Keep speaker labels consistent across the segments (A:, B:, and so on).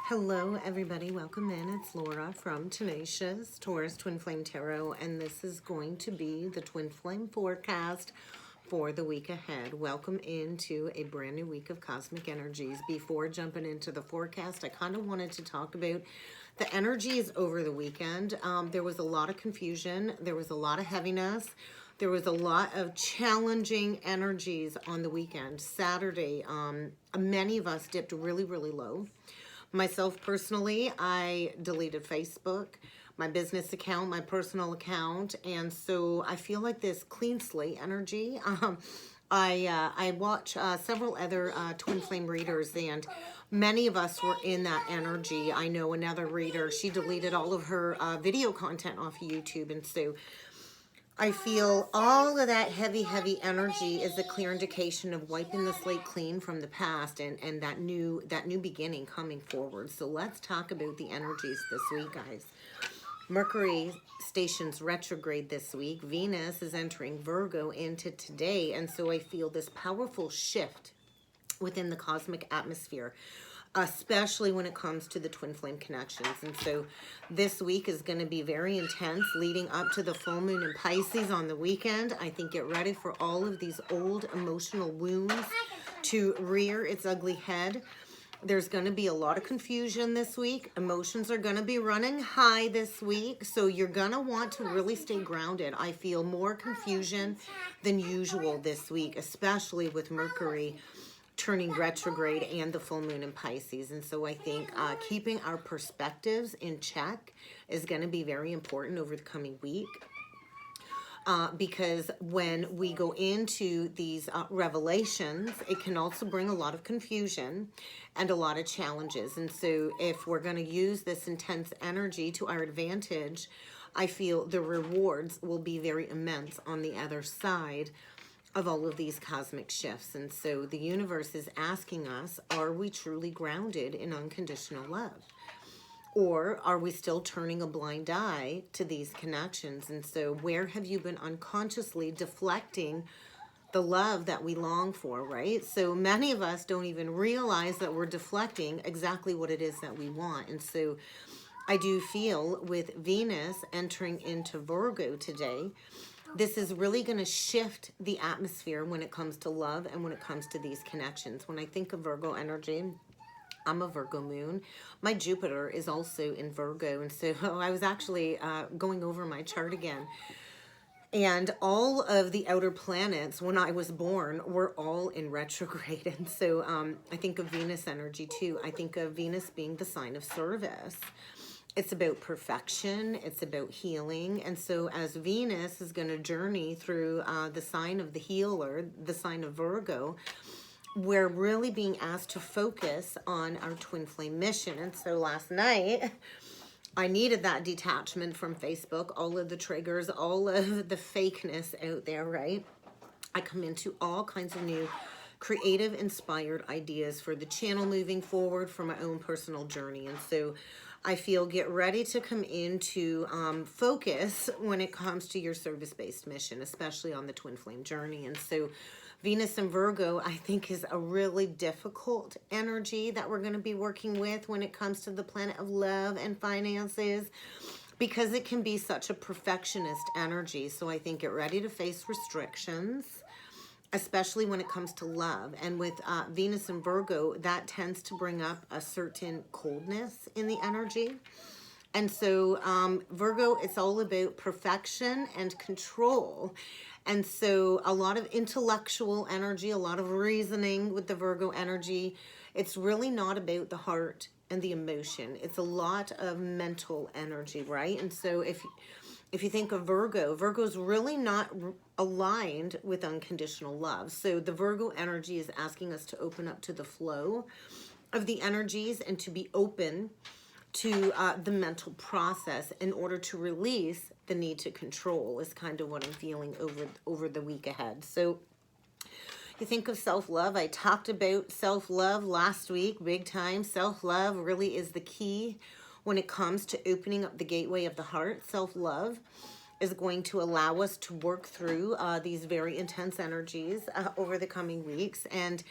A: Hello everybody, welcome in. It's Laura from Tenacious Taurus Twin Flame Tarot, and this is going to be the Twin Flame forecast for the week ahead. Welcome into a brand new week of cosmic energies. Before jumping into the forecast, I kind of wanted to talk about the energies over the weekend. There was a lot of confusion, there was a lot of heaviness, there was a lot of challenging energies on the weekend. Saturday, many of us dipped really low. Myself personally, I deleted Facebook, my business account, my personal account, and so I feel like this clean slate energy. I watch several other twin flame readers, and many of us were in that energy. I know another reader, she deleted all of her video content off of YouTube, and so I feel all of that heavy energy is a clear indication of wiping the slate clean from the past and that new beginning coming forward. So let's talk about the energies this week, guys. Mercury stations retrograde this week. Venus is entering Virgo into today, and so I feel this powerful shift within the cosmic atmosphere, especially when it comes to the twin flame connections. And so this week is going to be very intense leading up to the full moon in Pisces on the weekend. I think get ready for all of these old emotional wounds to rear its ugly head. There's going to be a lot of confusion this week. Emotions are going to be running high this week, so you're going to want to really stay grounded. I feel more confusion than usual this week, especially with Mercury turning retrograde and the full moon in Pisces. And so I think keeping our perspectives in check is going to be very important over the coming week. Because when we go into these revelations, it can also bring a lot of confusion and a lot of challenges. And so if we're going to use this intense energy to our advantage, I feel the rewards will be very immense on the other side of all of these cosmic shifts. And so the universe is asking us, are we truly grounded in unconditional love? Or are we still turning a blind eye to these connections? And so where have you been unconsciously deflecting the love that we long for, right? So many of us don't even realize that we're deflecting exactly what it is that we want. And so I do feel with Venus entering into Virgo today, this is really going to shift the atmosphere when it comes to love and when it comes to these connections. When I think of Virgo energy, I'm a Virgo moon. My Jupiter is also in Virgo. And so I was actually going over my chart again. And all of the outer planets, when I was born, were all in retrograde. And so I think of Venus energy too. I think of Venus being the sign of service. It's about perfection. It's about healing. And so as Venus is going to journey through the sign of the healer, the sign of Virgo, we're really being asked to focus on our twin flame mission. And so last night, I needed that detachment from Facebook, all of the triggers, all of the fakeness out there, right? I come into all kinds of new creative, inspired ideas for the channel moving forward, for my own personal journey. And so I feel get ready to come into focus when it comes to your service-based mission, especially on the twin flame journey. And so Venus and Virgo, I think, is a really difficult energy that we're going to be working with when it comes to the planet of love and finances, because it can be such a perfectionist energy. So I think get ready to face restrictions, especially when it comes to love. And with Venus and Virgo, that tends to bring up a certain coldness in the energy. And so Virgo, it's all about perfection and control. And so a lot of intellectual energy, a lot of reasoning with the Virgo energy. It's really not about the heart and the emotion. It's a lot of mental energy, right? And so if you think of Virgo, Virgo's really not aligned with unconditional love. So the Virgo energy is asking us to open up to the flow of the energies and to be open to the mental process in order to release the need to control is kind of what I'm feeling over the week ahead. So you think of self-love. I talked about self-love last week, big time. Self-love really is the key when it comes to opening up the gateway of the heart. Self-love is going to allow us to work through these very intense energies over the coming weeks. And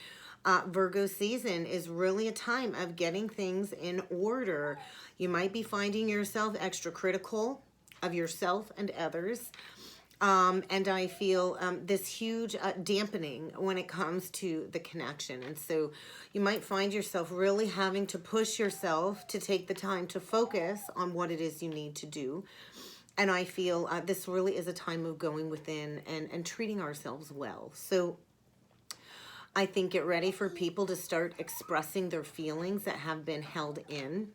A: Virgo season is really a time of getting things in order. You might be finding yourself extra critical of yourself and others. And I feel this huge dampening when it comes to the connection. And so you might find yourself really having to push yourself to take the time to focus on what it is you need to do. And I feel this really is a time of going within and treating ourselves well. So I think get ready for people to start expressing their feelings that have been held in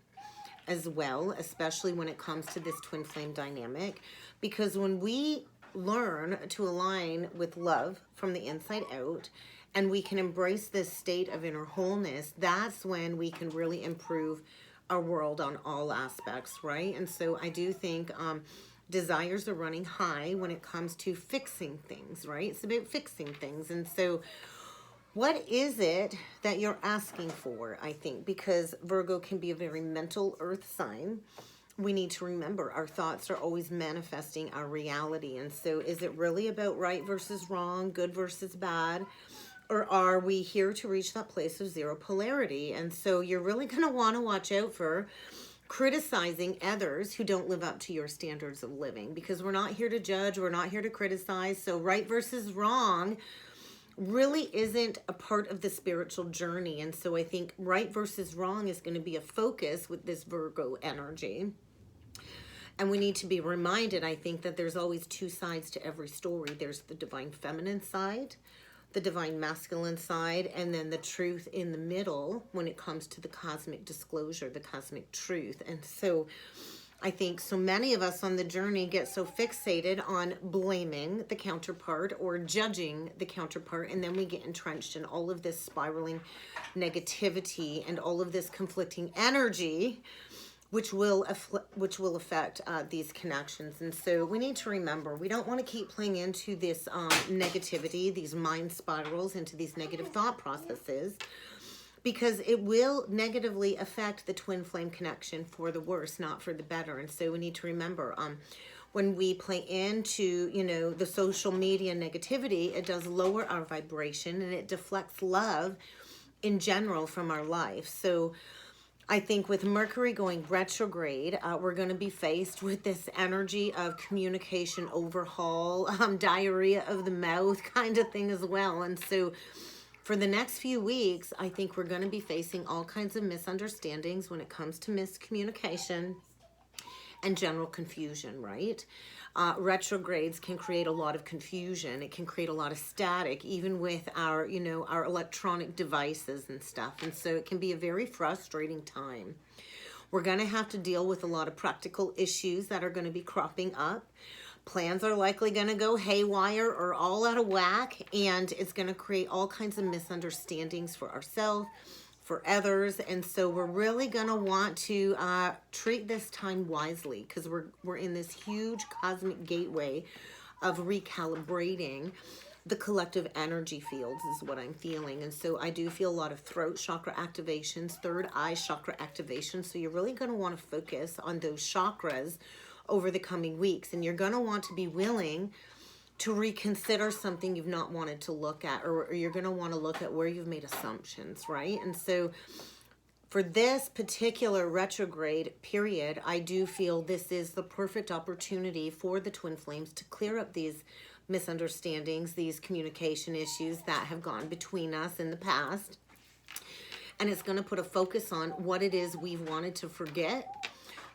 A: as well, especially when it comes to this twin flame dynamic. Because when we learn to align with love from the inside out, and we can embrace this state of inner wholeness, that's when we can really improve our world on all aspects, right? And so I do think desires are running high when it comes to fixing things, right? It's about fixing things. And so what is it that you're asking for, I think? Because Virgo can be a very mental earth sign. We need to remember our thoughts are always manifesting our reality. And so is it really about right versus wrong, good versus bad? Or are we here to reach that place of zero polarity? And so you're really going to want to watch out for criticizing others who don't live up to your standards of living, because we're not here to judge. We're not here to criticize. So right versus wrong really isn't a part of the spiritual journey. And so I think right versus wrong is going to be a focus with this Virgo energy. And we need to be reminded, I think, that there's always two sides to every story. There's the divine feminine side, the divine masculine side, and then the truth in the middle when it comes to the cosmic disclosure, the cosmic truth. And so I think so many of us on the journey get so fixated on blaming the counterpart or judging the counterpart, and then we get entrenched in all of this spiraling negativity and all of this conflicting energy, which will affect these connections. And so we need to remember, we don't want to keep playing into this negativity, these mind spirals, into these negative thought processes, because it will negatively affect the twin flame connection for the worse, not for the better. And so we need to remember, when we play into, the social media negativity, it does lower our vibration and it deflects love in general from our life. So I think with Mercury going retrograde, we're going to be faced with this energy of communication overhaul, diarrhea of the mouth kind of thing as well. And so for the next few weeks, I think we're going to be facing all kinds of misunderstandings when it comes to miscommunication and general confusion, right? Retrogrades can create a lot of confusion. It can create a lot of static, even with our electronic devices and stuff. And so it can be a very frustrating time. We're going to have to deal with a lot of practical issues that are going to be cropping up. Plans are likely going to go haywire or all out of whack, and it's going to create all kinds of misunderstandings for ourselves, for others. And so we're really going to want to treat this time wisely, because we're in this huge cosmic gateway of recalibrating the collective energy fields is what I'm feeling. And so I do feel a lot of throat chakra activations, third eye chakra activations. So you're really going to want to focus on those chakras over the coming weeks, and you're going to want to be willing to reconsider something you've not wanted to look at, or you're going to want to look at where you've made assumptions, right? And so for this particular retrograde period, I do feel this is the perfect opportunity for the twin flames to clear up these misunderstandings, these communication issues that have gone between us in the past. And it's going to put a focus on what it is we've wanted to forget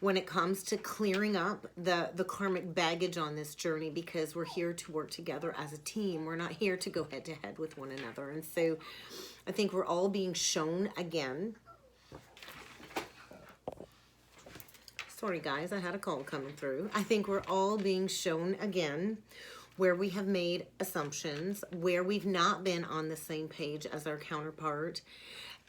A: when it comes to clearing up the karmic baggage on this journey, because we're here to work together as a team. We're not here to go head to head with one another. And so I think we're all being shown again. Sorry guys, I had a call coming through. I think we're all being shown again where we have made assumptions, where we've not been on the same page as our counterpart,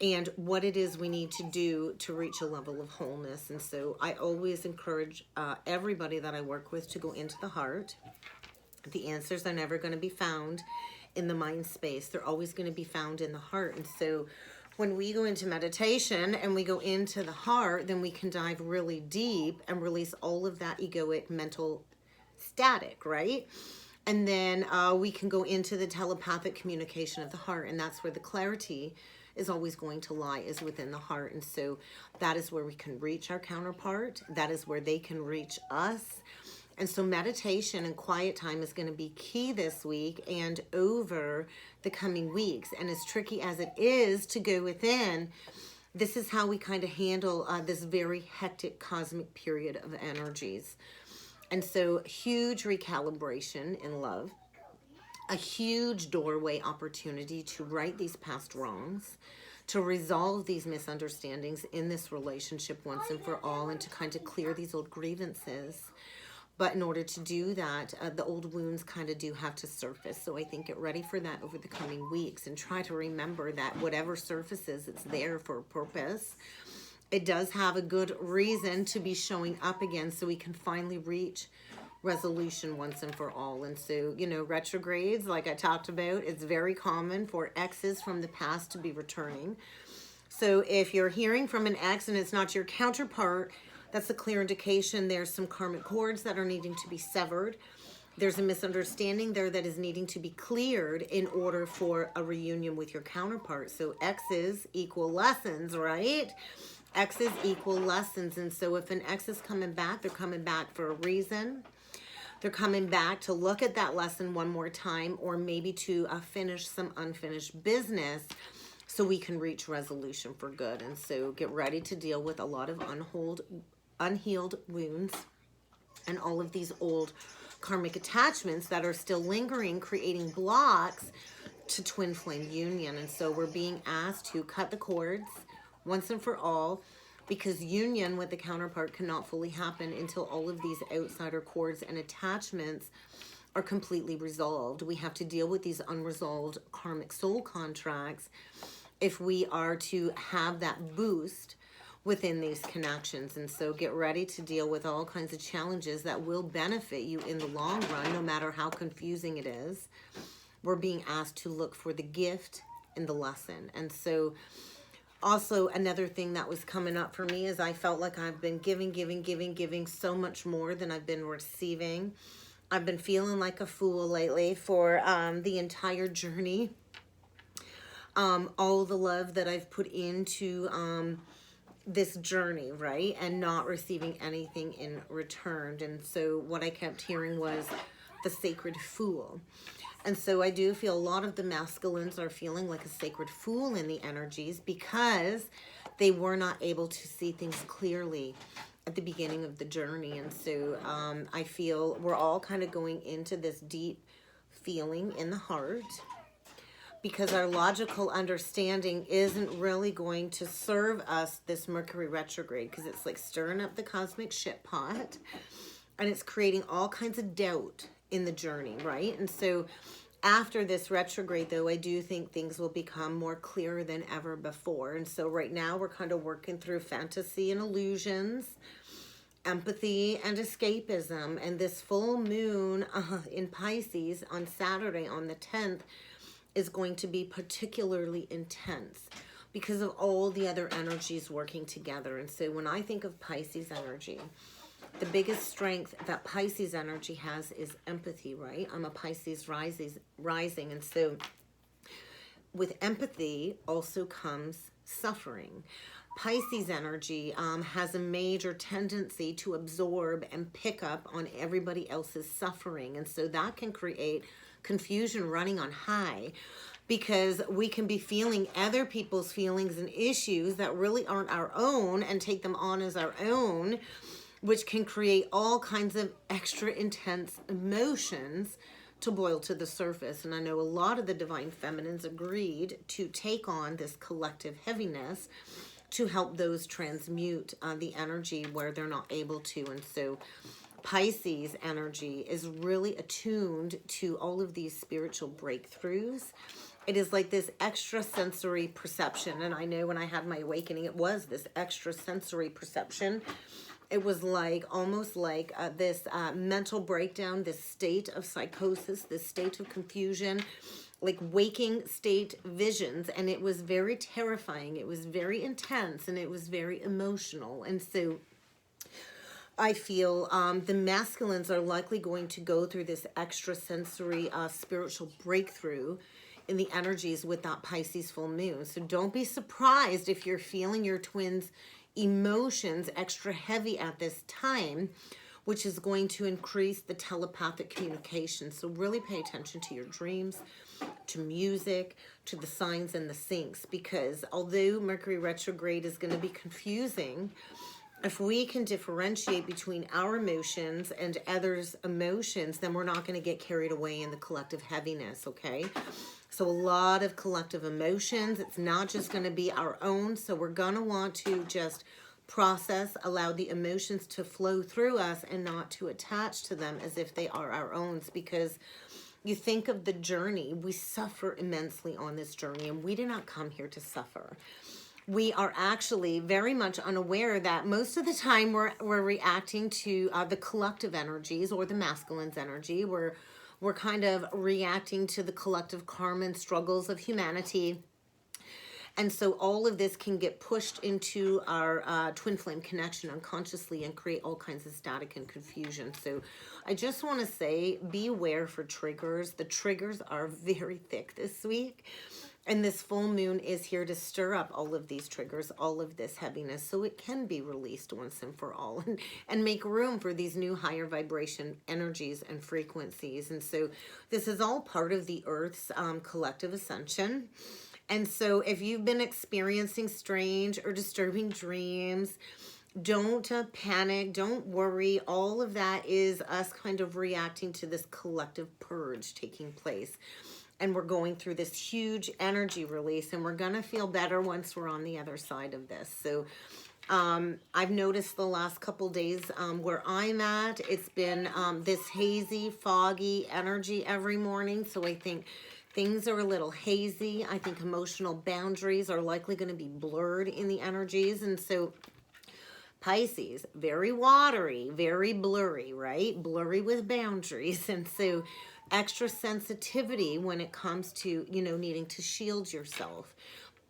A: and what it is we need to do to reach a level of wholeness. And so I always encourage everybody that I work with to go into the heart. The answers are never going to be found in the mind space. They're always going to be found in the heart. And so when we go into meditation and we go into the heart, then we can dive really deep and release all of that egoic mental static, right? And then we can go into the telepathic communication of the heart, and that's where the clarity is always going to lie, is within the heart. And so that is where we can reach our counterpart. That is where they can reach us. And so meditation and quiet time is going to be key this week and over the coming weeks. And as tricky as it is to go within, this is how we kind of handle this very hectic cosmic period of energies. And so huge recalibration in love, a huge doorway opportunity to right these past wrongs, to resolve these misunderstandings in this relationship once and for all, and to kind of clear these old grievances. But in order to do that, the old wounds kind of do have to surface. So I think get ready for that over the coming weeks, and try to remember that whatever surfaces, it's there for a purpose. It does have a good reason to be showing up again, so we can finally reach resolution once and for all. And so, you know, retrogrades, like I talked about, it's very common for exes from the past to be returning. So if you're hearing from an ex and it's not your counterpart, that's a clear indication there's some karmic cords that are needing to be severed. There's a misunderstanding there that is needing to be cleared in order for a reunion with your counterpart. So exes equal lessons, right? Exes equal lessons. And so if an ex is coming back, they're coming back for a reason. They're coming back to look at that lesson one more time, or maybe to finish some unfinished business so we can reach resolution for good. And so get ready to deal with a lot of unhealed wounds and all of these old karmic attachments that are still lingering, creating blocks to twin flame union. And so we're being asked to cut the cords once and for all, because union with the counterpart cannot fully happen until all of these outsider cords and attachments are completely resolved. We have to deal with these unresolved karmic soul contracts if we are to have that boost within these connections. And so get ready to deal with all kinds of challenges that will benefit you in the long run, no matter how confusing it is. We're being asked to look for the gift in the lesson. And so also, another thing that was coming up for me is I felt like I've been giving so much more than I've been receiving. I've been feeling like a fool lately for the entire journey. All the love that I've put into this journey, right? And not receiving anything in return. And so what I kept hearing was the sacred fool. And so I do feel a lot of the masculines are feeling like a sacred fool in the energies, because they were not able to see things clearly at the beginning of the journey. And so I feel we're all kind of going into this deep feeling in the heart, because our logical understanding isn't really going to serve us this Mercury retrograde, because it's like stirring up the cosmic shit pot, and it's creating all kinds of doubt in the journey, right? And so after this retrograde, though, I do think things will become more clear than ever before. And so right now we're kind of working through fantasy and illusions, empathy and escapism. And this full moon in Pisces on Saturday on the 10th is going to be particularly intense because of all the other energies working together. And so when I think of Pisces energy, the biggest strength that Pisces energy has is empathy, right? I'm a Pisces rising. And so with empathy also comes suffering. Pisces energy has a major tendency to absorb and pick up on everybody else's suffering. And so that can create confusion running on high, because we can be feeling other people's feelings and issues that really aren't our own and take them on as our own, which can create all kinds of extra intense emotions to boil to the surface. And I know a lot of the divine feminines agreed to take on this collective heaviness to help those transmute the energy where they're not able to. And so Pisces energy is really attuned to all of these spiritual breakthroughs. It is like this extrasensory perception. And I know when I had my awakening, it was this extrasensory perception. It was like almost like this mental breakdown, this state of psychosis, this state of confusion, like waking state visions. And it was very terrifying. It was very intense, and it was very emotional. And so I feel the masculines are likely going to go through this extrasensory spiritual breakthrough in the energies with that Pisces full moon. So don't be surprised if you're feeling your twins' emotions extra heavy at this time, which is going to increase the telepathic communication. So really pay attention to your dreams, to music, to the signs and the syncs, because although Mercury retrograde is going to be confusing, if we can differentiate between our emotions and others' emotions, then we're not going to get carried away in the collective heaviness, okay? So a lot of collective emotions. It's not just going to be our own. So we're going to want to just process, allow the emotions to flow through us and not to attach to them as if they are our own. Because you think of the journey, we suffer immensely on this journey, and we did not come here to suffer. We are actually very much unaware that most of the time we're reacting to the collective energies or the masculine's energy. We're kind of reacting to the collective karma and struggles of humanity. And so all of this can get pushed into our twin flame connection unconsciously and create all kinds of static and confusion. So I just want to say, beware for triggers. The triggers are very thick this week. And this full moon is here to stir up all of these triggers, all of this heaviness, so it can be released once and for all, and make room for these new higher vibration energies and frequencies. And so this is all part of the Earth's collective ascension. And so if you've been experiencing strange or disturbing dreams, don't panic, don't worry. All of that is us kind of reacting to this collective purge taking place. And we're going through this huge energy release, and we're going to feel better once we're on the other side of this. So I've noticed the last couple days where I'm at, it's been this hazy, foggy energy every morning. So I think things are a little hazy. I think emotional boundaries are likely going to be blurred in the energies. And so Pisces, very watery, very blurry, right? Blurry with boundaries. And so extra sensitivity when it comes to, you know, needing to shield yourself,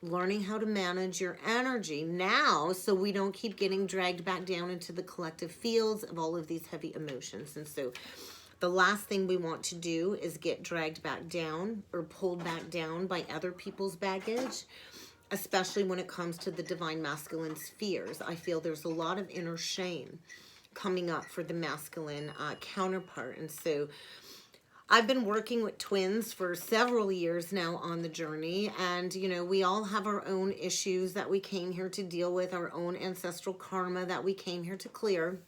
A: learning how to manage your energy now so we don't keep getting dragged back down into the collective fields of all of these heavy emotions. And so the last thing we want to do is get dragged back down or pulled back down by other people's baggage, especially when it comes to the divine masculine spheres. I feel there's a lot of inner shame coming up for the masculine counterpart. And so I've been working with twins for several years now on the journey, and you know, we all have our own issues that we came here to deal with, our own ancestral karma that we came here to clear.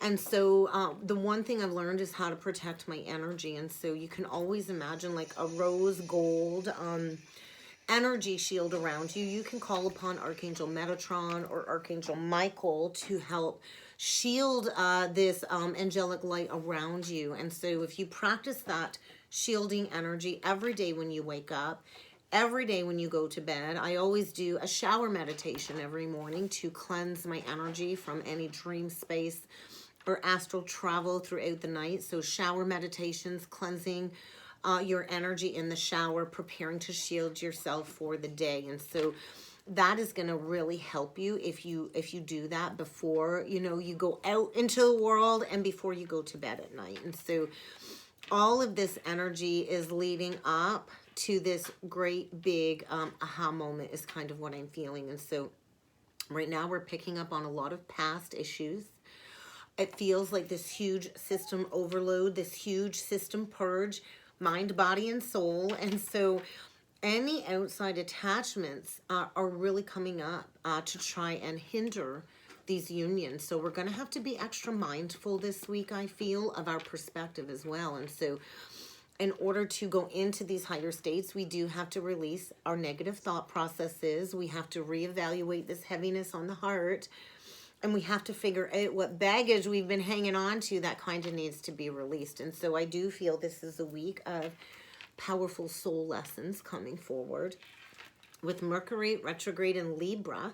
A: And so the one thing I've learned is how to protect my energy. And so you can always imagine like a rose gold energy shield around you. You can call upon Archangel Metatron or Archangel Michael to help shield this angelic light around you. And so if you practice that shielding energy every day when you wake up, every day when you go to bed, I always do a shower meditation every morning to cleanse my energy from any dream space or astral travel throughout the night. So shower meditations, cleansing your energy in the shower, preparing to shield yourself for the day. And so that is going to really help you if you do that before, you know, you go out into the world and before you go to bed at night. And so all of this energy is leading up to this great big aha moment is kind of what I'm feeling. And so right now we're picking up on a lot of past issues. It feels like this huge system overload, this huge system purge, mind, body, and soul. And so any outside attachments are really coming up to try and hinder these unions. So we're going to have to be extra mindful this week, I feel, of our perspective as well. And so in order to go into these higher states, we do have to release our negative thought processes. We have to reevaluate this heaviness on the heart. And we have to figure out what baggage we've been hanging on to that kind of needs to be released. And so I do feel this is a week of powerful soul lessons coming forward. With Mercury retrograde in Libra,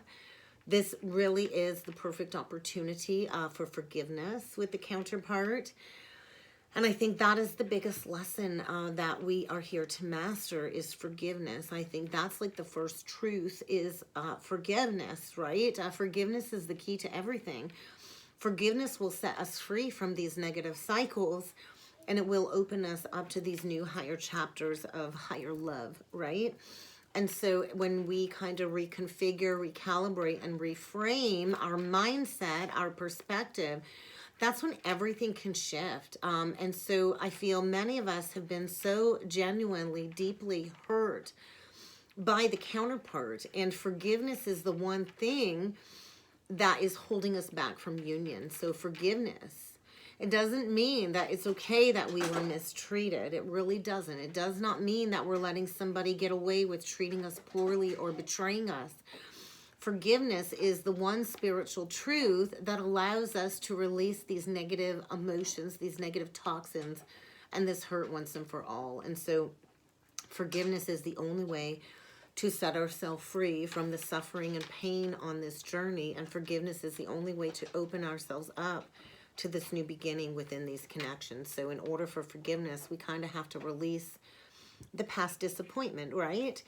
A: this really is the perfect opportunity for forgiveness with the counterpart. And I think that is the biggest lesson that we are here to master is forgiveness. I think that's like the first truth is forgiveness, right? Forgiveness is the key to everything. Forgiveness will set us free from these negative cycles, and it will open us up to these new higher chapters of higher love, right? And so when we kind of reconfigure, recalibrate, and reframe our mindset, our perspective, that's when everything can shift. And so I feel many of us have been so genuinely, deeply hurt by the counterpart. And forgiveness is the one thing that is holding us back from union. So forgiveness. It doesn't mean that it's okay that we were mistreated. It really doesn't. It does not mean that we're letting somebody get away with treating us poorly or betraying us. Forgiveness is the one spiritual truth that allows us to release these negative emotions, these negative toxins, and this hurt once and for all. And so forgiveness is the only way to set ourselves free from the suffering and pain on this journey. And forgiveness is the only way to open ourselves up to this new beginning within these connections. So in order for forgiveness, we kind of have to release the past disappointment, right?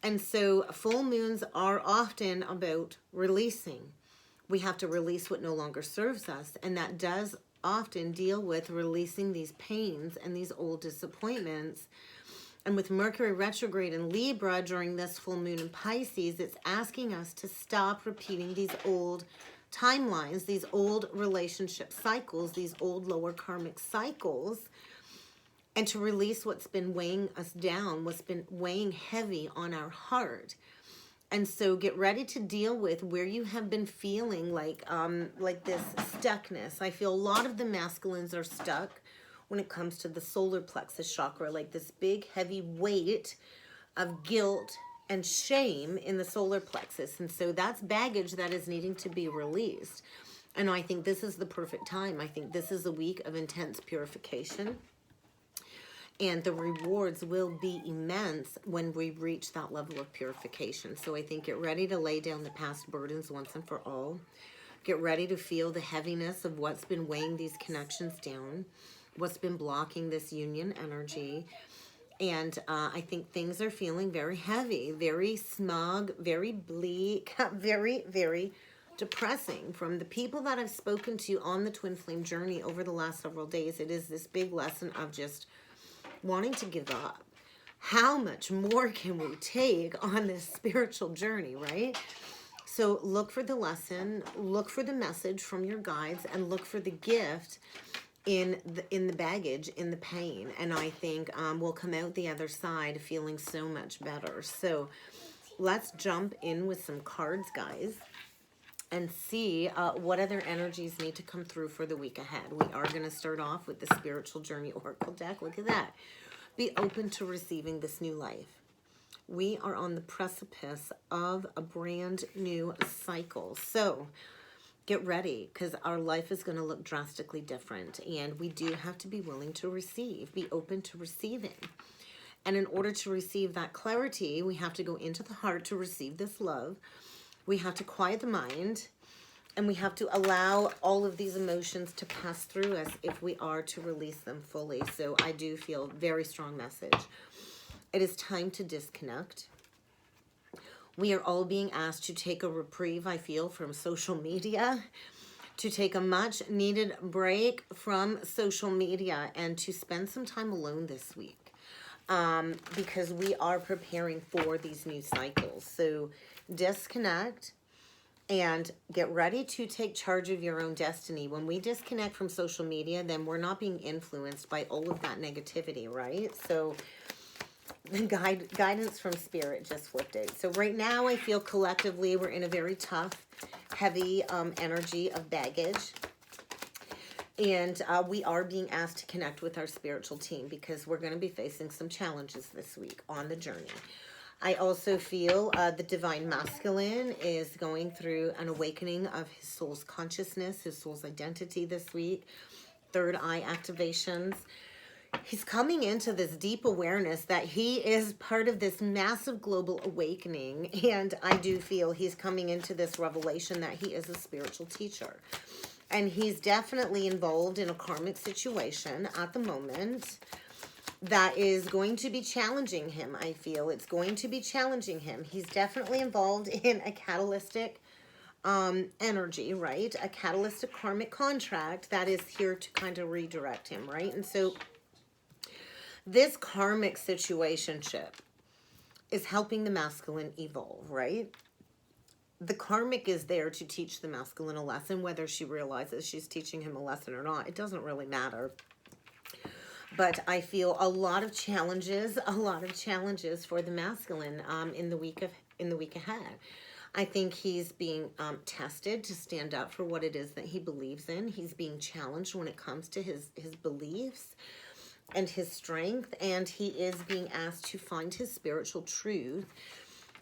A: And so full moons are often about releasing. We have to release what no longer serves us. And that does often deal with releasing these pains and these old disappointments. And with Mercury retrograde in Libra during this full moon in Pisces, it's asking us to stop repeating these old timelines, these old relationship cycles, these old lower karmic cycles, and to release what's been weighing us down, what's been weighing heavy on our heart. And so get ready to deal with where you have been feeling like this stuckness. I feel a lot of the masculines are stuck when it comes to the solar plexus chakra, like this big heavy weight of guilt and shame in the solar plexus. And so that's baggage that is needing to be released. And I think this is the perfect time. I think this is a week of intense purification. And the rewards will be immense when we reach that level of purification. So I think get ready to lay down the past burdens once and for all. Get ready to feel the heaviness of what's been weighing these connections down, what's been blocking this union energy. And I think things are feeling very heavy, very smug, very bleak, very, very depressing. From the people that I've spoken to on the twin flame journey over the last several days, it is this big lesson of just wanting to give up. How much more can we take on this spiritual journey, right? So look for the lesson, look for the message from your guides, and look for the gift in the baggage, in the pain. And I think we'll come out the other side feeling so much better. So let's jump in with some cards, guys, and see what other energies need to come through for the week ahead. We are going to start off with the Spiritual Journey Oracle deck. Look at that. Be open to receiving this new life. We are on the precipice of a brand new cycle. So get ready, because our life is going to look drastically different, and we do have to be willing to receive, be open to receiving. And in order to receive that clarity, we have to go into the heart to receive this love. We have to quiet the mind, and we have to allow all of these emotions to pass through us if we are to release them fully. So I do feel very strong message. It is time to disconnect. We are all being asked to take a reprieve, I feel, from social media, to take a much needed break from social media, and to spend some time alone this week, because we are preparing for these new cycles. So disconnect and get ready to take charge of your own destiny. When we disconnect from social media, then we're not being influenced by all of that negativity, right? So the guidance from Spirit just flipped out. So right now I feel collectively we're in a very tough, heavy energy of baggage. And we are being asked to connect with our spiritual team, because we're going to be facing some challenges this week on the journey. I also feel the Divine Masculine is going through an awakening of his soul's consciousness, his soul's identity this week. Third eye activations. He's coming into this deep awareness that he is part of this massive global awakening. And I do feel he's coming into this revelation that he is a spiritual teacher. And he's definitely involved in a karmic situation at the moment that is going to be challenging him, I feel. It's going to be challenging him. He's definitely involved in a catalytic energy, right? A catalytic karmic contract that is here to kind of redirect him, right? And so this karmic situationship is helping the masculine evolve, right? The karmic is there to teach the masculine a lesson, whether she realizes she's teaching him a lesson or not. It doesn't really matter. But I feel a lot of challenges for the masculine in the week ahead. I think he's being tested to stand up for what it is that he believes in. He's being challenged when it comes to his beliefs and his strength, and he is being asked to find his spiritual truth,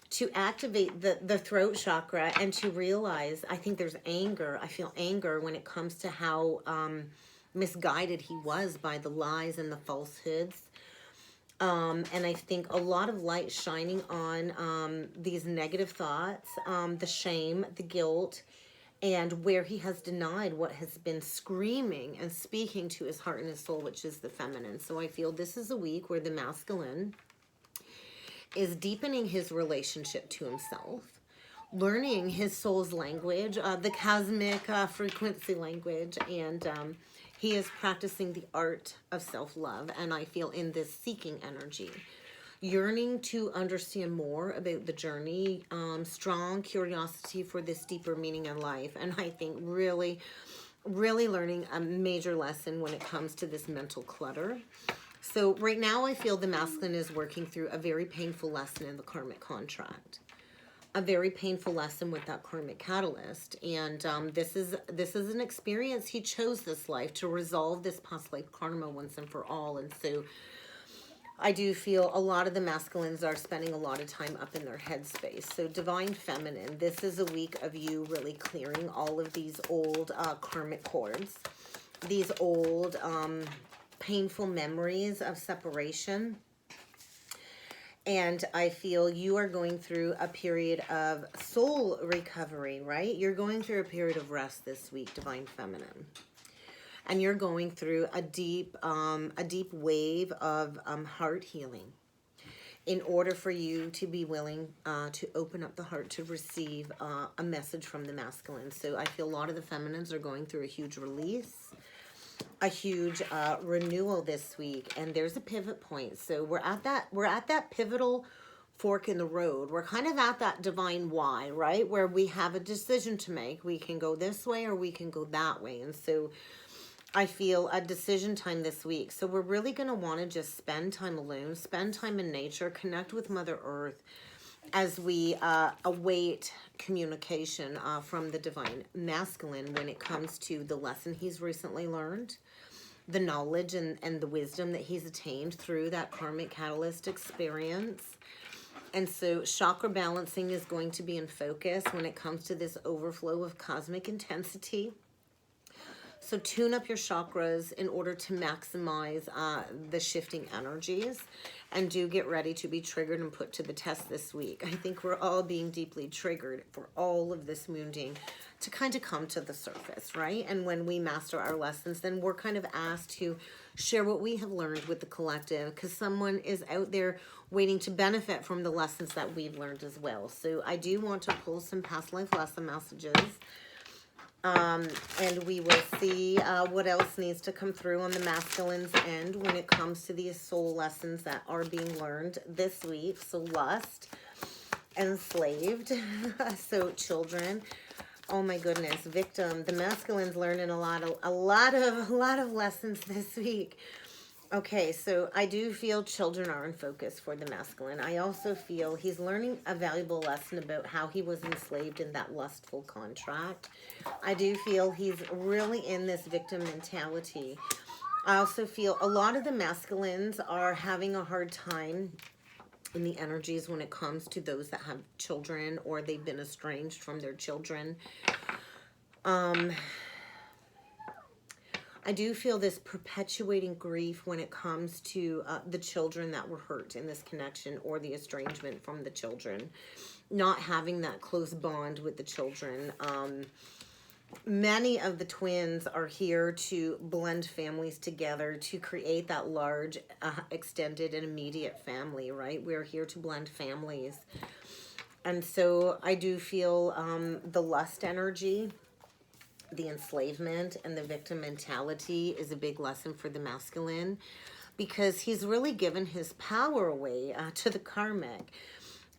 A: to activate the throat chakra, and to realize, I think there's anger. I feel anger when it comes to how misguided he was by the lies and the falsehoods. And I think a lot of light shining on these negative thoughts, the shame, the guilt, and where he has denied what has been screaming and speaking to his heart and his soul, which is the feminine. So I feel this is a week where the masculine is deepening his relationship to himself, learning his soul's language, the cosmic frequency language, and he is practicing the art of self-love. And I feel in this seeking energy, yearning to understand more about the journey, strong curiosity for this deeper meaning in life. And I think really learning a major lesson when it comes to this mental clutter. So right now I feel the masculine is working through a very painful lesson in the karmic contract. A very painful lesson with that karmic catalyst. And this is an experience. He chose this life to resolve this past life karma once and for all. And so I do feel a lot of the masculines are spending a lot of time up in their headspace. So divine feminine, this is a week of you really clearing all of these old karmic cords, these old painful memories of separation. And I feel you are going through a period of soul recovery, right? You're going through a period of rest this week, divine feminine. And you're going through a deep wave of heart healing in order for you to be willing to open up the heart to receive a message from the masculine. So I feel a lot of the feminines are going through a huge release, a huge renewal this week, and there's a pivot point. So we're at that pivotal fork in the road. We're kind of at that divine Y, right? Where we have a decision to make. We can go this way or we can go that way. And so I feel a decision time this week. So we're really going to want to just spend time alone, spend time in nature, connect with Mother Earth as we await communication from the divine masculine when it comes to the lesson he's recently learned, the knowledge and the wisdom that he's attained through that karmic catalyst experience. And so chakra balancing is going to be in focus when it comes to this overflow of cosmic intensity. So tune up your chakras in order to maximize the shifting energies, and do get ready to be triggered and put to the test this week. I think we're all being deeply triggered for all of this wounding to kind of come to the surface, right? And when we master our lessons, then we're kind of asked to share what we have learned with the collective, because someone is out there waiting to benefit from the lessons that we've learned as well. So I do want to pull some past life lesson messages. And we will see what else needs to come through on the masculine's end when it comes to these soul lessons that are being learned this week. So lust, enslaved, so children. Oh my goodness, victim. The masculine's learning a lot of lessons this week. Okay, so I do feel children are in focus for the masculine. I also feel he's learning a valuable lesson about how he was enslaved in that lustful contract. I do feel he's really in this victim mentality. I also feel a lot of the masculines are having a hard time in the energies when it comes to those that have children or they've been estranged from their children. I do feel this perpetuating grief when it comes to the children that were hurt in this connection, or the estrangement from the children, not having that close bond with the children. Many of the twins are here to blend families together to create that large, extended and immediate family, right? We're here to blend families. And so I do feel the lust energy, the enslavement, and the victim mentality is a big lesson for the masculine, because he's really given his power away to the karmic.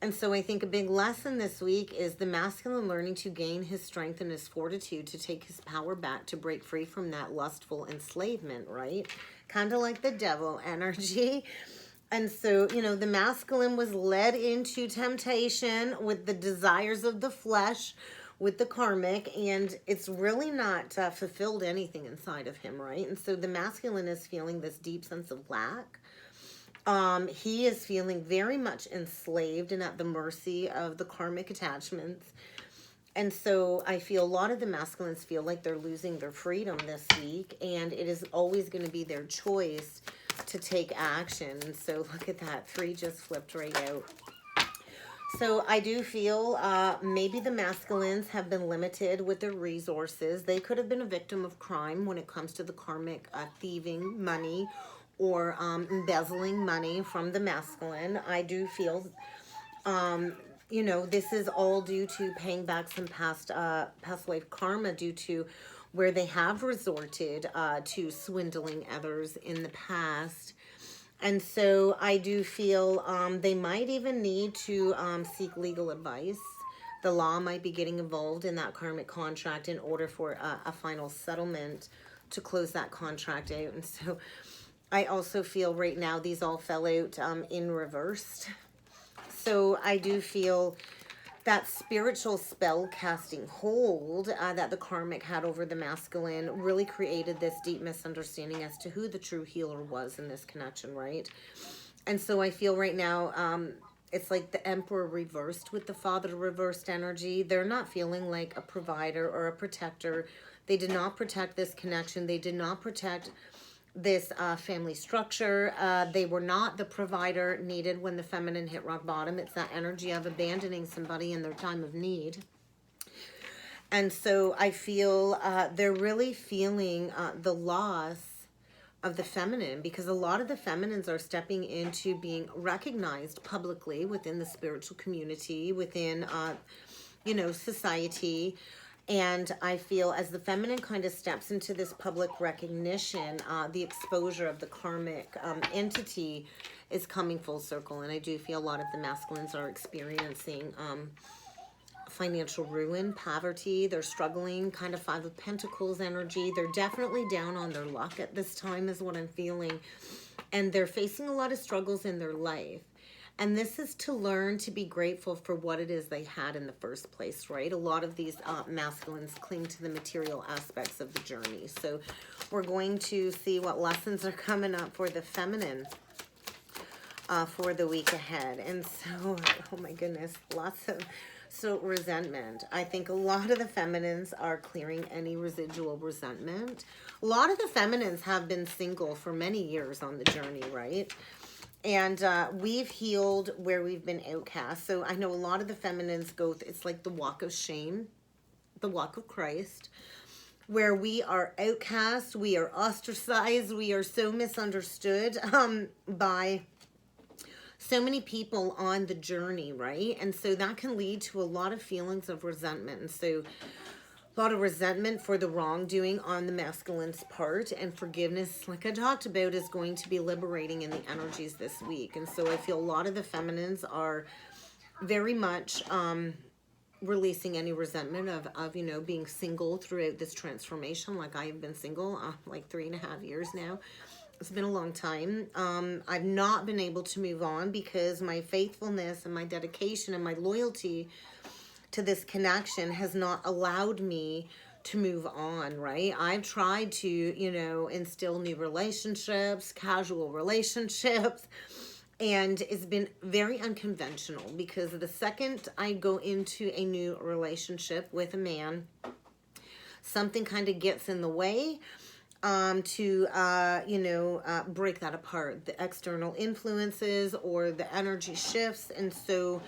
A: And so I think a big lesson this week is the masculine learning to gain his strength and his fortitude to take his power back, to break free from that lustful enslavement, right? Kind of like the devil energy. And so, you know, the masculine was led into temptation with the desires of the flesh, with the karmic, and it's really not fulfilled anything inside of him, right? And so the masculine is feeling this deep sense of lack. He is feeling very much enslaved and at the mercy of the karmic attachments. And so I feel a lot of the masculines feel like they're losing their freedom this week, and it is always going to be their choice to take action. And so look at that, 3 just flipped right out. So I do feel maybe the masculines have been limited with their resources. They could have been a victim of crime when it comes to the karmic thieving money or embezzling money from the masculine. I do feel, you know, this is all due to paying back some past life karma, due to where they have resorted to swindling others in the past. And so I do feel they might even need to seek legal advice. The law might be getting involved in that karmic contract in order for a final settlement to close that contract out. And so I also feel right now these all fell out in reversed. So I do feel that spiritual spell casting hold that the karmic had over the masculine really created this deep misunderstanding as to who the true healer was in this connection, right? And so I feel right now it's like the emperor reversed with the father reversed energy. They're not feeling like a provider or a protector. They did not protect this connection. They did not protect this family structure. They were not the provider needed when the feminine hit rock bottom. It's that energy of abandoning somebody in their time of need. And so I feel they're really feeling the loss of the feminine, because a lot of the feminines are stepping into being recognized publicly within the spiritual community, within, you know, society. And I feel as the feminine kind of steps into this public recognition, the exposure of the karmic entity is coming full circle. And I do feel a lot of the masculines are experiencing financial ruin, poverty. They're struggling, kind of 5 of Pentacles energy. They're definitely down on their luck at this time is what I'm feeling. And they're facing a lot of struggles in their life. And this is to learn to be grateful for what it is they had in the first place, right? A lot of these masculines cling to the material aspects of the journey. So we're going to see what lessons are coming up for the feminine for the week ahead. And so, oh my goodness, lots of, so resentment. I think a lot of the feminines are clearing any residual resentment. A lot of the feminines have been single for many years on the journey, right? And we've healed where we've been outcast. So I know a lot of the feminines go, it's like the walk of shame, the walk of Christ, where we are outcast, we are ostracized, we are so misunderstood by so many people on the journey, right? And so that can lead to a lot of feelings of resentment. And so a lot of resentment for the wrongdoing on the masculine's part, and forgiveness, like I talked about, is going to be liberating in the energies this week. And so I feel a lot of the feminines are very much releasing any resentment of, you know, being single throughout this transformation. Like I have been single like 3.5 years now. It's been a long time. I've not been able to move on because my faithfulness and my dedication and my loyalty to this connection has not allowed me to move on, right? I've tried to, you know, instill new relationships, casual relationships, and it's been very unconventional, because the second I go into a new relationship with a man, something kind of gets in the way to, you know, break that apart. The external influences or the energy shifts. And so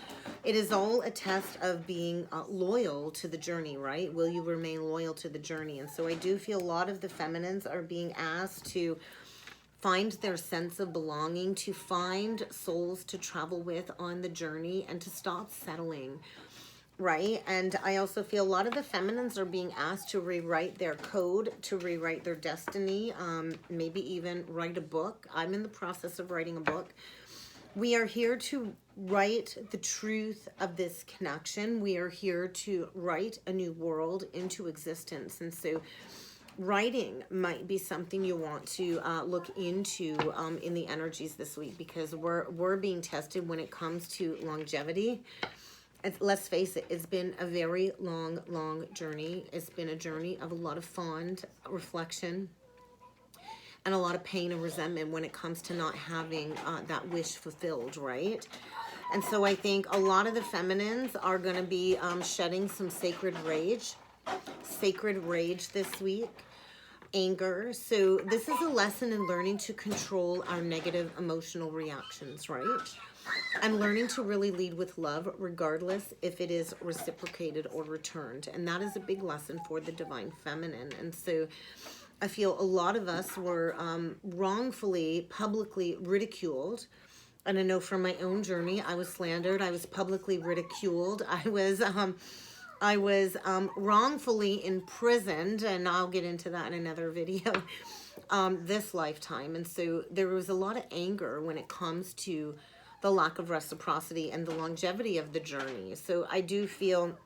A: it is all a test of being loyal to the journey, right? Will you remain loyal to the journey? And so I do feel a lot of the feminines are being asked to find their sense of belonging, to find souls to travel with on the journey, and to stop settling, right? And I also feel a lot of the feminines are being asked to rewrite their code, to rewrite their destiny, maybe even write a book. I'm in the process of writing a book. We are here to write the truth of this connection. We are here to write a new world into existence. And so writing might be something you want to look into in the energies this week, because we're being tested when it comes to longevity. Let's face it, it's been a very long journey. It's been a journey of a lot of fond reflection and a lot of pain and resentment when it comes to not having that wish fulfilled, right? And so I think a lot of the feminines are going to be shedding some sacred rage this week, anger. So this is a lesson in learning to control our negative emotional reactions, right? And learning to really lead with love, regardless if it is reciprocated or returned. And that is a big lesson for the divine feminine. And so I feel a lot of us were wrongfully, publicly ridiculed. And I know from my own journey, I was slandered. I was publicly ridiculed. I was wrongfully imprisoned, and I'll get into that in another video, this lifetime. And so there was a lot of anger when it comes to the lack of reciprocity and the longevity of the journey. So I do feel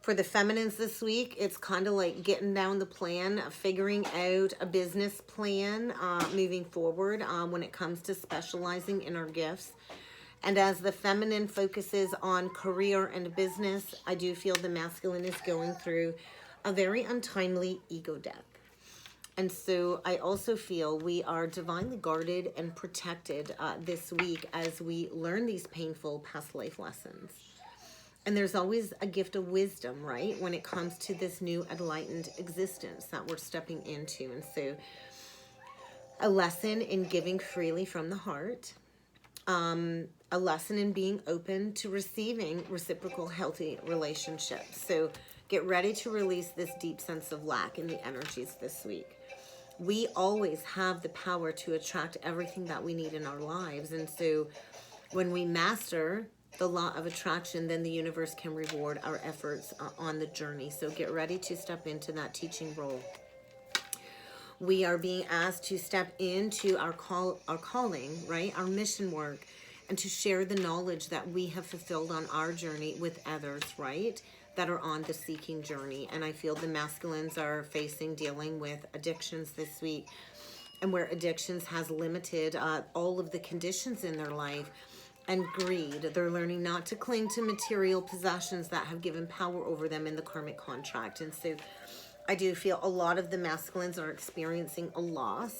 A: for the feminines this week, it's kind of like getting down the plan, figuring out a business plan, moving forward when it comes to specializing in our gifts. And as the feminine focuses on career and business, I do feel the masculine is going through a very untimely ego death. And so I also feel we are divinely guarded and protected this week as we learn these painful past life lessons. And there's always a gift of wisdom, right, when it comes to this new enlightened existence that we're stepping into. And so a lesson in giving freely from the heart, a lesson in being open to receiving reciprocal healthy relationships. So get ready to release this deep sense of lack in the energies this week. We always have the power to attract everything that we need in our lives. And so when we master the law of attraction, then the universe can reward our efforts on the journey. So get ready to step into that teaching role. We are being asked to step into our calling, right? Our mission work, and to share the knowledge that we have fulfilled on our journey with others, right? That are on the seeking journey. And I feel the masculines are dealing with addictions this week, and where addictions has limited all of the conditions in their life. And greed. They're learning not to cling to material possessions that have given power over them in the karmic contract. And so I do feel a lot of the masculines are experiencing a loss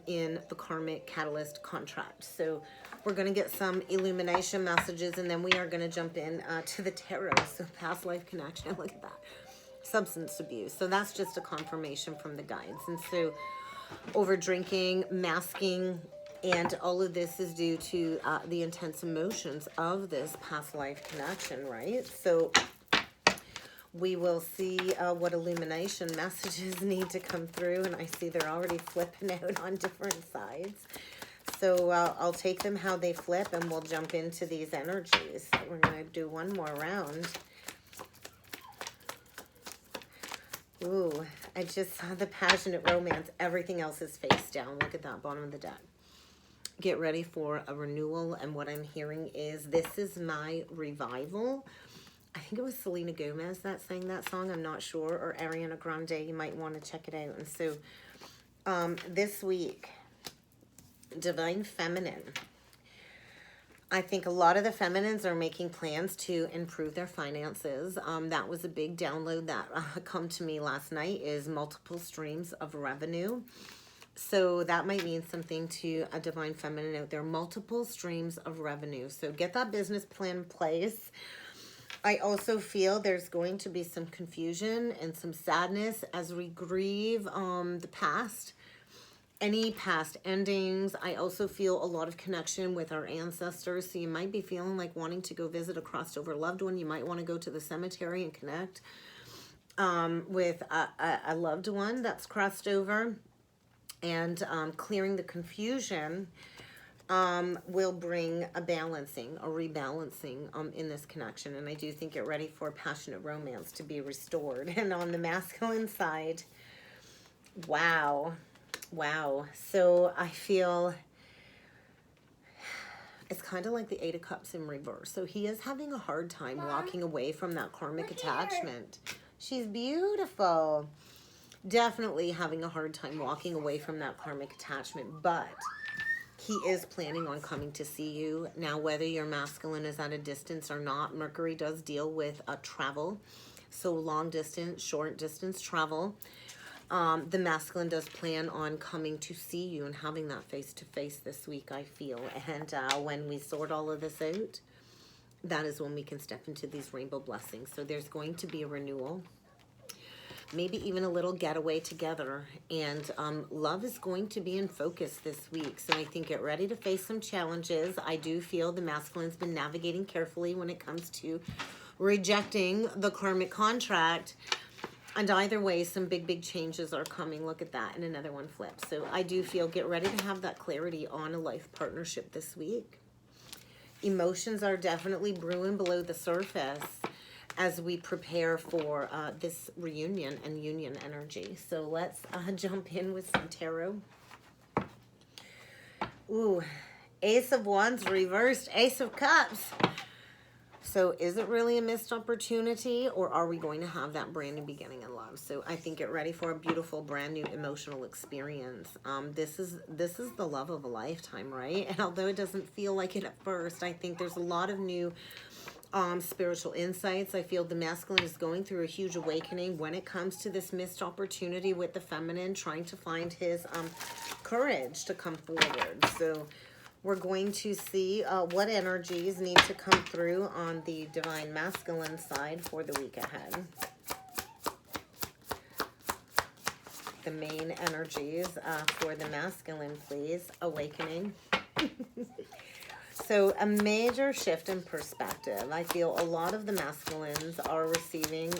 A: in the karmic catalyst contract. So we're going to get some illumination messages, and then we are going to jump in to the tarot. So past life connection, look at that. Substance abuse. So that's just a confirmation from the guides. And so over drinking, masking, and all of this is due to the intense emotions of this past life connection, right? So we will see what illumination messages need to come through. And I see they're already flipping out on different sides. So I'll take them how they flip, and we'll jump into these energies. So we're going to do one more round. Ooh, I just saw the passionate romance. Everything else is face down. Look at that, bottom of the deck. Get ready for a renewal, and what I'm hearing is this is my revival. I think it was Selena Gomez that sang that song. I'm not sure, or Ariana Grande. You might want to check it out. And so this week, divine feminine. I think a lot of the feminines are making plans to improve their finances. That was a big download that come to me last night, is multiple streams of revenue. So that might mean something to a divine feminine out there. Multiple streams of revenue. So get that business plan in place. I also feel there's going to be some confusion and some sadness as we grieve the past. Any past endings. I also feel a lot of connection with our ancestors. So you might be feeling like wanting to go visit a crossed over loved one. You might want to go to the cemetery and connect. with a loved one that's crossed over, and clearing the confusion will bring a balancing, a rebalancing in this connection. And I do think get ready for passionate romance to be restored. And on the masculine side, wow. Wow. So I feel it's kind of like the Eight of Cups in reverse. So he is having a hard time walking away from that karmic attachment. She's beautiful. Definitely having a hard time walking away from that karmic attachment, but he is planning on coming to see you. Now, whether your masculine is at a distance or not, Mercury does deal with travel. So long distance, short distance travel. The masculine does plan on coming to see you and having that face-to-face this week, I feel. And when we sort all of this out, that is when we can step into these rainbow blessings. So there's going to be a renewal, maybe even a little getaway together. And love is going to be in focus this week. So I think get ready to face some challenges. I do feel the masculine's been navigating carefully when it comes to rejecting the karmic contract. And either way, some big changes are coming. Look at that. And another one flips. So I do feel get ready to have that clarity on a life partnership this week. Emotions are definitely brewing below the surface as we prepare for this reunion and union energy. So let's jump in with some tarot. Ooh, Ace of Wands reversed, Ace of Cups. So is it really a missed opportunity, or are we going to have that brand new beginning in love? So I think get ready for a beautiful brand new emotional experience. This is the love of a lifetime, right? And although it doesn't feel like it at first, I think there's a lot of new spiritual insights. I feel the masculine is going through a huge awakening when it comes to this missed opportunity with the feminine, trying to find his courage to come forward. So we're going to see what energies need to come through on the divine masculine side for the week ahead. The main energies for the masculine, please. Awakening. So a major shift in perspective. I feel a lot of the masculines are receiving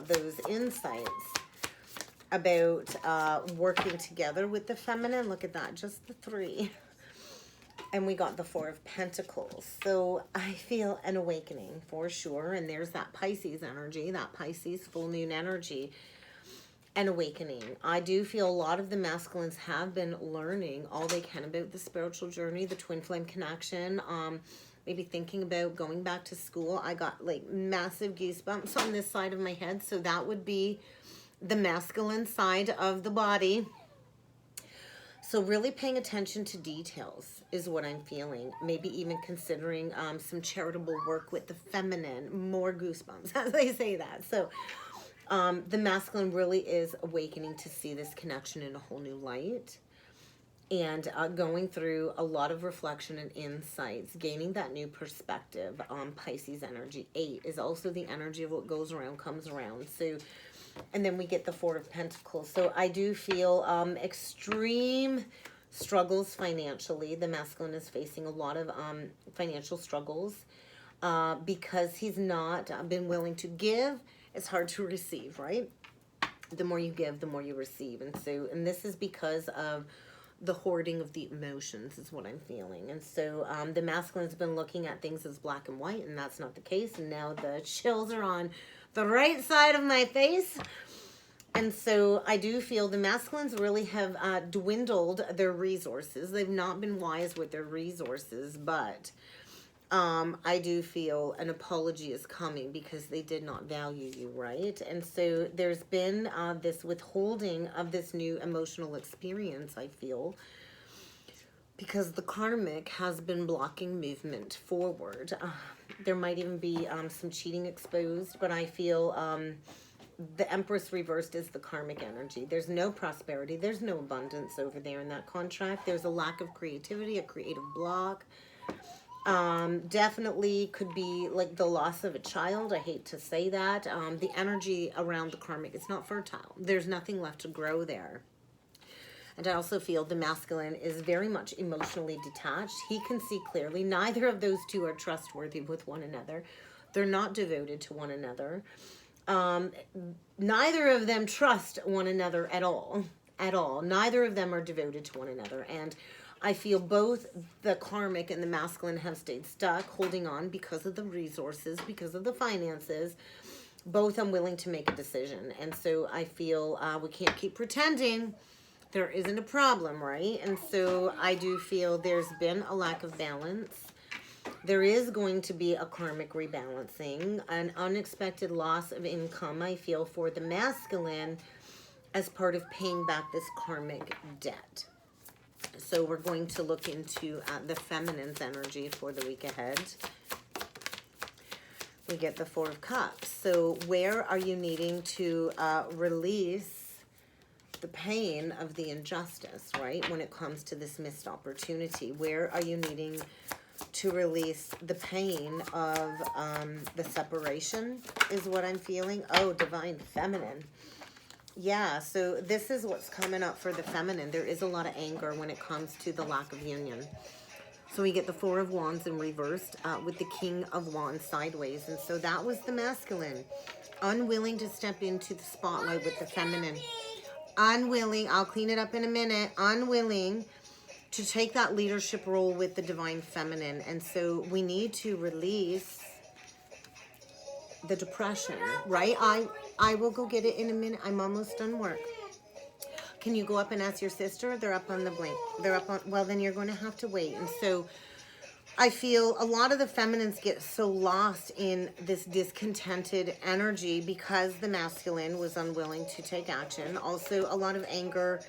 A: those insights about working together with the feminine. Look at that, just the 3. And we got the 4 of Pentacles. So I feel an awakening for sure. And there's that Pisces energy, that Pisces full moon energy. An awakening. I do feel a lot of the masculines have been learning all they can about the spiritual journey, the twin flame connection. Maybe thinking about going back to school. I got like massive goosebumps on this side of my head. So that would be the masculine side of the body. So really paying attention to details is what I'm feeling. Maybe even considering some charitable work with the feminine. More goosebumps as I say that. So the masculine really is awakening to see this connection in a whole new light. And going through a lot of reflection and insights, gaining that new perspective. Pisces energy. 8 is also the energy of what goes around comes around. So, and then we get the 4 of Pentacles. So I do feel extreme struggles financially. The masculine is facing a lot of financial struggles because he's not been willing to give. It's hard to receive, right? The more you give, the more you receive. And so, and this is because of the hoarding of the emotions is what I'm feeling. And so the masculine's been looking at things as black and white, and that's not the case. And now the chills are on the right side of my face. And so I do feel the masculines really have dwindled their resources. They've not been wise with their resources, but I do feel an apology is coming because they did not value you, right? And so there's been this withholding of this new emotional experience, I feel, because the karmic has been blocking movement forward. There might even be some cheating exposed, but I feel the Empress reversed is the karmic energy. There's no prosperity. There's no abundance over there in that contract. There's a lack of creativity, a creative block. Definitely could be like the loss of a child. I hate to say that. The energy around the karmic is not fertile. There's nothing left to grow there. And I also feel the masculine is very much emotionally detached. He can see clearly. Neither of those two are trustworthy with one another. They're not devoted to one another. Neither of them trust one another at all. At all. Neither of them are devoted to one another. And I feel both the karmic and the masculine have stayed stuck, holding on because of the resources, because of the finances, both unwilling to make a decision. And so I feel we can't keep pretending there isn't a problem, right? And so I do feel there's been a lack of balance. There is going to be a karmic rebalancing, an unexpected loss of income, I feel, for the masculine as part of paying back this karmic debt. So we're going to look into the feminine's energy for the week ahead. We get the Four of Cups. So where are you needing to release the pain of the injustice, right? When it comes to this missed opportunity, where are you needing to release the pain of the separation is what I'm feeling. Oh, divine feminine. Yeah, so this is what's coming up for the feminine. There is a lot of anger when it comes to the lack of union. So we get the Four of Wands in reversed with the King of Wands sideways. And so that was the masculine. Unwilling to step into the spotlight with the feminine. Unwilling, I'll clean it up in a minute. Unwilling to take that leadership role with the divine feminine. And so we need to release the depression, right? I will go get it in a minute. I'm almost done work. Can you go up and ask your sister? They're up on the blink. They're up on, well, then you're going to have to wait. And so I feel a lot of the feminines get so lost in this discontented energy because the masculine was unwilling to take action. Also, a lot of anger,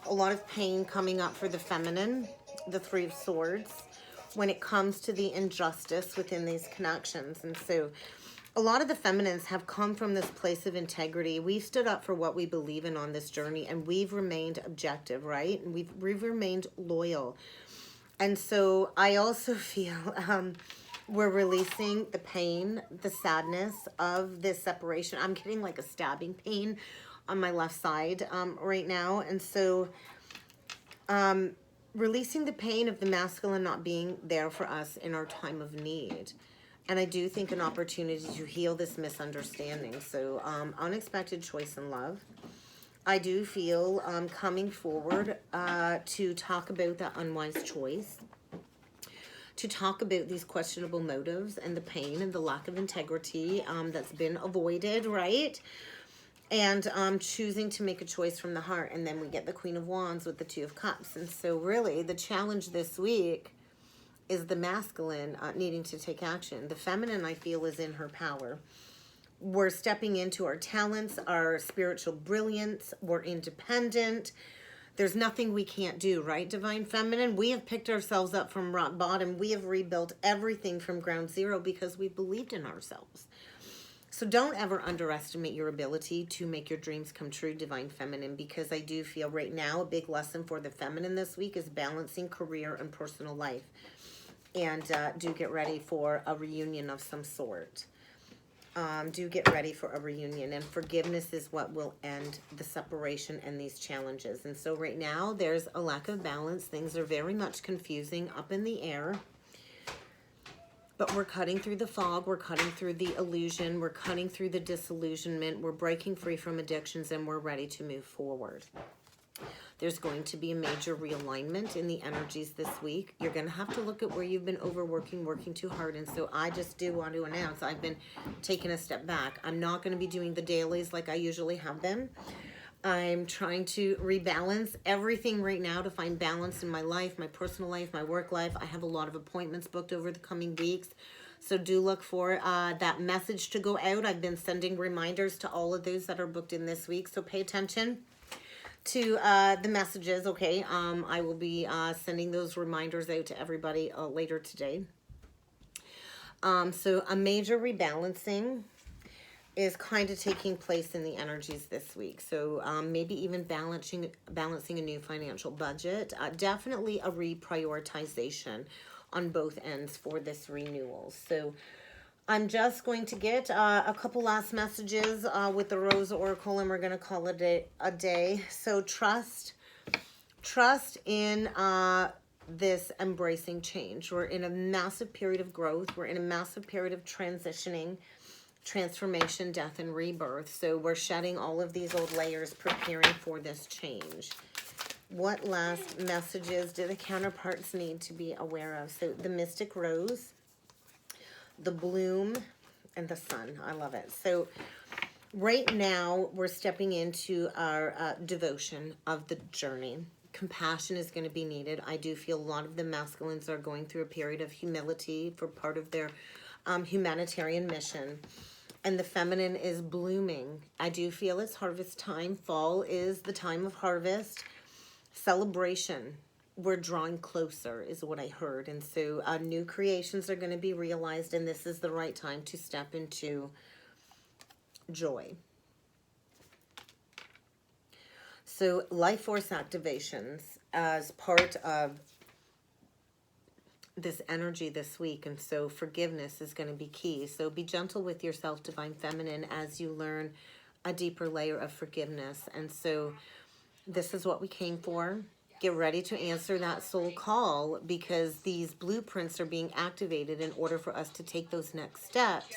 A: a lot of pain coming up for the feminine, the Three of Swords, when it comes to the injustice within these connections. And so a lot of the feminines have come from this place of integrity. We've stood up for what we believe in on this journey, and we've remained objective, right? And we've remained loyal. And so I also feel we're releasing the pain, the sadness of this separation. I'm getting like a stabbing pain on my left side right now. And so releasing the pain of the masculine not being there for us in our time of need. And I do think an opportunity to heal this misunderstanding. So unexpected choice in love. I do feel coming forward to talk about that unwise choice, to talk about these questionable motives and the pain and the lack of integrity that's been avoided, right? And choosing to make a choice from the heart. And then we get the Queen of Wands with the Two of Cups. And so really the challenge this week is the masculine needing to take action. The feminine, I feel, is in her power. We're stepping into our talents, our spiritual brilliance. We're independent. There's nothing we can't do, right, Divine Feminine? We have picked ourselves up from rock bottom. We have rebuilt everything from ground zero because we believed in ourselves. So don't ever underestimate your ability to make your dreams come true, Divine Feminine, because I do feel right now a big lesson for the feminine this week is balancing career and personal life. And do get ready for a reunion of some sort. Do get ready for a reunion, and forgiveness is what will end the separation and these challenges. And so right now there's a lack of balance. Things are very much confusing, up in the air, but we're cutting through the fog. We're cutting through the illusion. We're cutting through the disillusionment. We're breaking free from addictions, and we're ready to move forward. There's going to be a major realignment in the energies this week. You're going to have to look at where you've been overworking, working too hard. And so I just do want to announce I've been taking a step back. I'm not going to be doing the dailies like I usually have been. I'm trying to rebalance everything right now to find balance in my life, my personal life, my work life. I have a lot of appointments booked over the coming weeks. So do look for that message to go out. I've been sending reminders to all of those that are booked in this week. So pay attention to the messages, okay? I will be sending those reminders out to everybody later today. So a major rebalancing is kind of taking place in the energies this week. So maybe even balancing a new financial budget. Definitely a reprioritization on both ends for this renewal. So I'm just going to get a couple last messages with the Rose Oracle, and we're going to call it a day. So trust in this embracing change. We're in a massive period of growth. We're in a massive period of transitioning transformation, death, and rebirth. So we're shedding all of these old layers, preparing for this change. What last messages do the counterparts need to be aware of? So the mystic rose, the bloom, and the sun. I love it. So right now we're stepping into our devotion of the journey. Compassion is going to be needed. I do feel a lot of the masculines are going through a period of humility for part of their humanitarian mission. And the feminine is blooming. I do feel it's harvest time. Fall is the time of harvest. Celebration. We're drawing closer is what I heard. And so new creations are going to be realized, and this is the right time to step into joy. So life force activations as part of this energy this week, and so forgiveness is going to be key. So be gentle with yourself, Divine Feminine, as you learn a deeper layer of forgiveness. And so this is what we came for. Get ready to answer that soul call, because these blueprints are being activated in order for us to take those next steps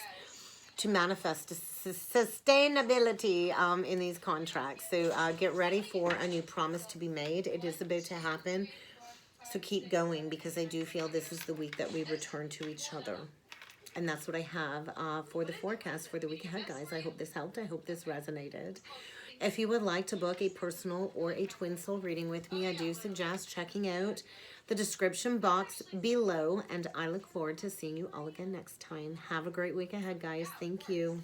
A: to manifest sustainability in these contracts. So get ready for a new promise to be made. It is about to happen. So keep going, because I do feel this is the week that we return to each other. And that's what I have for the forecast for the week ahead, guys. I hope this helped. I hope this resonated. If you would like to book a personal or a twin soul reading with me, I do suggest checking out the description box below. And I look forward to seeing you all again next time. Have a great week ahead, guys. Thank you.